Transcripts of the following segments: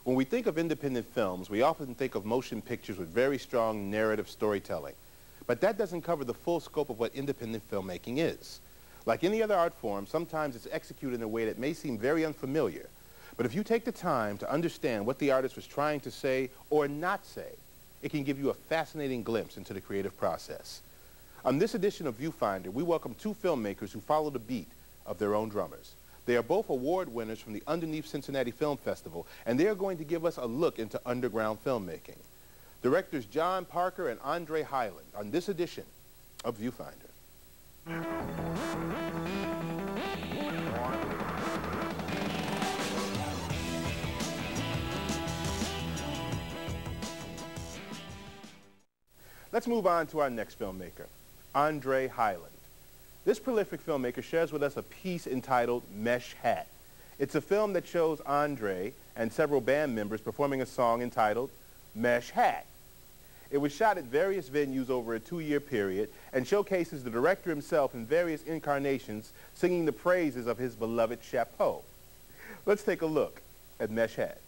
When we think of independent films, we often think of motion pictures with very strong narrative storytelling. But that doesn't cover the full scope of what independent filmmaking is. Like any other art form, sometimes it's executed in a way that may seem very unfamiliar. But if you take the time to understand what the artist was trying to say or not say, it can give you a fascinating glimpse into the creative process. On this edition of Viewfinder, we welcome two filmmakers who follow the beat of their own drummers. They are both award winners from the Underneath Cincinnati Film Festival, and they are going to give us a look into underground filmmaking. Directors John Parker and Andre Hyland on this edition of Viewfinder. Let's move on to our next filmmaker, Andre Hyland. This prolific filmmaker shares with us a piece entitled Mesh Hat. It's a film that shows Andre and several band members performing a song entitled Mesh Hat. It was shot at various venues over a 2-year period and showcases the director himself in various incarnations singing the praises of his beloved chapeau. Let's take a look at Mesh Hat.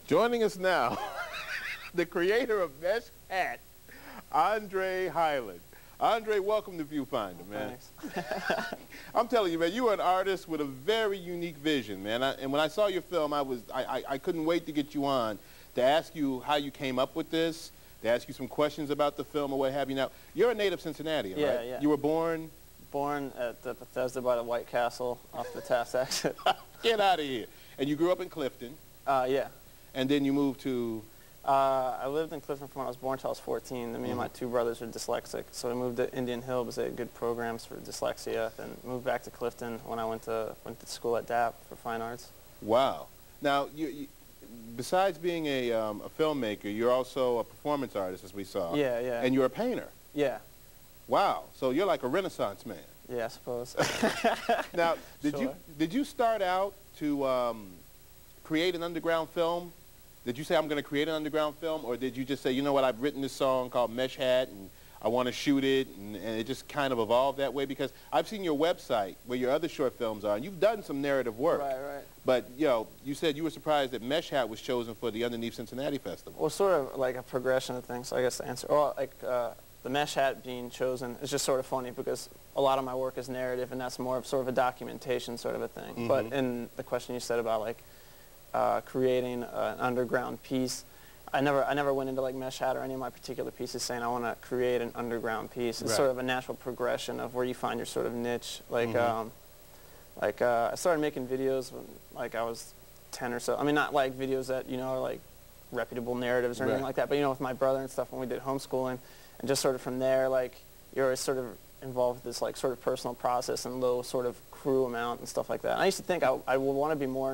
Joining us now, the creator of Mesh Hat, Andre Hyland. Andre, welcome to Viewfinder, man. Thanks. I'm telling you, man, you are an artist with a very unique vision, man. And when I saw your film, I couldn't wait to get you on to ask you how you came up with this, to ask you some questions about the film or what have you. Now, you're a native Cincinnatian, yeah, right? Yeah. You were born? Born at the Bethesda by the White Castle off the Tass exit. Get out of here. And you grew up in Clifton? Yeah. And then you moved to? I lived in Clifton from when I was born until I was 14. And me and my two brothers were dyslexic, so we moved to Indian Hill because they had good programs for dyslexia. Then moved back to Clifton when I went to school at DAP for fine arts. Wow. Now, besides being a filmmaker, you're also a performance artist, as we saw. Yeah, yeah. And you're a painter. Yeah. Wow. So you're like a Renaissance man. Yeah, I suppose. Now, Sure. did you start out to create an underground film? Did you say, I'm going to create an underground film? Or did you just say, you know what, I've written this song called Mesh Hat, and I want to shoot it, and it just kind of evolved that way? Because I've seen your website where your other short films are, and you've done some narrative work. Right, right. But, you know, you said you were surprised that Mesh Hat was chosen for the Underneath Cincinnati Festival. Well, sort of like a progression of things, so I guess the answer. Well, like the Mesh Hat being chosen is just sort of funny because a lot of my work is narrative, and that's more of sort of a documentation sort of a thing. Mm-hmm. But in the question you said about like creating an underground piece, I never went into like Mesh Hat or any of my particular pieces saying I want to create an underground piece. It's sort of a natural progression of where you find your sort of niche. Like, I started making videos when like I was 10 or so. I mean, not like videos that, you know, are like reputable narratives or anything like that, but, you know, with my brother and stuff when we did homeschooling, and just sort of from there, like, you're always sort of involved with this like sort of personal process and little sort of crew amount and stuff like that. And I used to think I would want to be more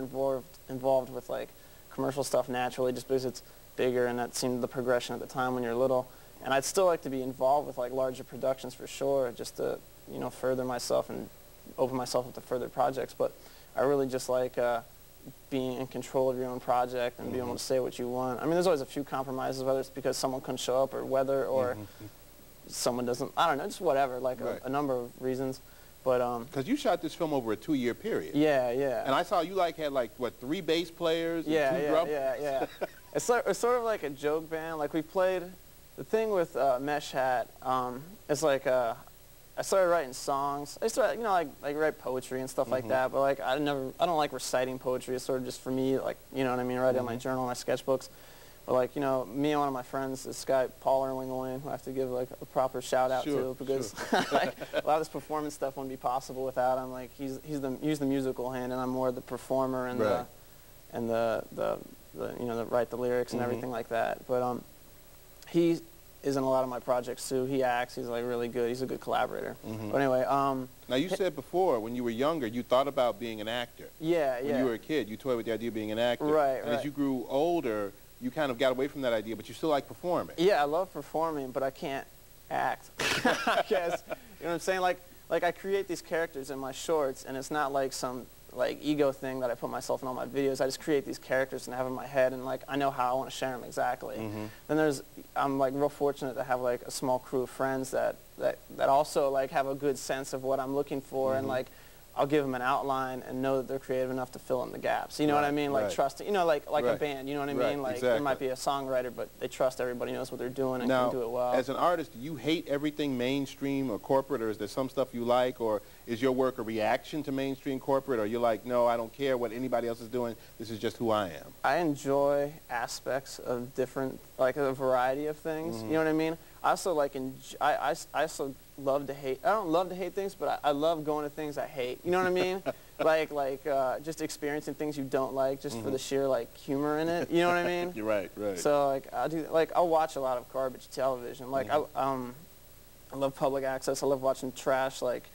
involved with like commercial stuff naturally, just because it's bigger, and that seemed the progression at the time when you're little. And I'd still like to be involved with like larger productions for sure, just to, you know, further myself and open myself up to further projects. But I really just like being in control of your own project and being able to say what you want. I mean, there's always a few compromises, whether it's because someone couldn't show up or weather or someone doesn't, I don't know, just whatever, like a number of reasons. But because you shot this film over a 2-year period. Yeah, yeah. And I saw you like had like what, 3 bass players and 2 drummers? Yeah. It's sort of like a joke band. Like we played, the thing with Mesh Hat, it's like I started writing songs. I started, you know, like write poetry and stuff like that. But like I don't like reciting poetry. It's sort of just for me, like, you know what I mean, write it in my journal, my sketchbooks. But like, you know, me and one of my friends, this guy Paul Erling, who I have to give like a proper shout out to, because like, a lot of this performance stuff wouldn't be possible without him. Like he's the musical hand, and I'm more the performer and the you know, write the lyrics and everything like that. But he is in a lot of my projects too. He acts. He's like really good. He's a good collaborator. But anyway, now you said before when you were younger you thought about being an actor. Yeah, When you were a kid, you toyed with the idea of being an actor. Right. And as you grew older, you kind of got away from that idea, but you still like performing. Yeah, I love performing, but I can't act. I guess, you know what I'm saying? Like I create these characters in my shorts, and it's not like some like ego thing that I put myself in all my videos. I just create these characters and have in my head, and like I know how I want to share them exactly. Then I'm like real fortunate to have like a small crew of friends that also like have a good sense of what I'm looking for, and like I'll give them an outline and know that they're creative enough to fill in the gaps. You know what I mean? Like trust, you know, like a band, you know what I mean? Like there might be a songwriter, but they trust everybody knows what they're doing and can do it well. As an artist, do you hate everything mainstream or corporate, or is there some stuff you like, or is your work a reaction to mainstream corporate, or you're like, no, I don't care what anybody else is doing, this is just who I am? I enjoy aspects of different, like a variety of things, you know what I mean? I also like, I also love to hate. I don't love to hate things, but I love going to things I hate. You know what I mean? like just experiencing things you don't like, just for the sheer like humor in it. You know what I mean? You're right, right. So like I'll watch a lot of garbage television. Like I love public access. I love watching trash like